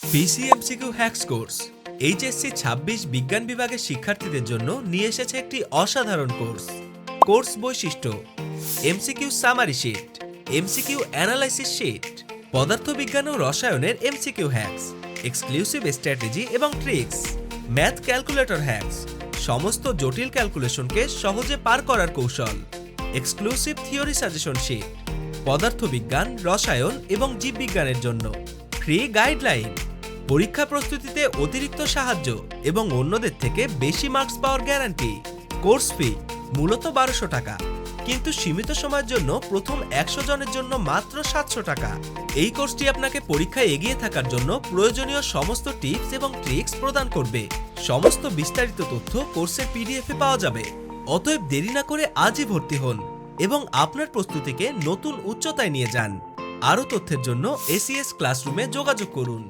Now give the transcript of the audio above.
পিসিএমসিকিউ hacks course HSC ২৬ বিজ্ঞান বিভাগের শিক্ষার্থীদের জন্য নিয়ে এসেছে একটি অসাধারণ কোর্স বৈশিষ্ট্য: MCQ summary sheet, MCQ analysis sheet, পদার্থবিজ্ঞান ও রসায়নের এমসিকিউ হ্যাক্স, এক্সক্লুসিভ স্ট্র্যাটেজি এবং ট্রিক্স, ম্যাথ ক্যালকুলেটর হ্যাক্স, সমস্ত জটিল ক্যালকুলেশনকে সহজে পার করার কৌশল, এক্সক্লুসিভ থিওরি সাজেশন শিট, পদার্থবিজ্ঞান, রসায়ন এবং জীববিজ্ঞানের জন্য ফ্রি গাইডলাইন, পরীক্ষা প্রস্তুতিতে অতিরিক্ত সাহায্য এবং অন্যদের থেকে বেশি মার্কস পাওয়ার গ্যারান্টি। কোর্স ফি মূলত ১২০০ টাকা, কিন্তু সীমিত সময়ের জন্য প্রথম ১০০ জনের জন্য মাত্র ৭০০ টাকা। এই কোর্সটি আপনাকে পরীক্ষায় এগিয়ে থাকার জন্য প্রয়োজনীয় সমস্ত টিপস এবং ট্রিক্স প্রদান করবে। সমস্ত বিস্তারিত তথ্য কোর্সের পিডিএফে পাওয়া যাবে। অতএব দেরি না করে আজই ভর্তি হন এবং আপনার প্রস্তুতিকে নতুন উচ্চতায় নিয়ে যান। আরও তথ্যের জন্য এসিএস ক্লাসরুমে যোগাযোগ করুন।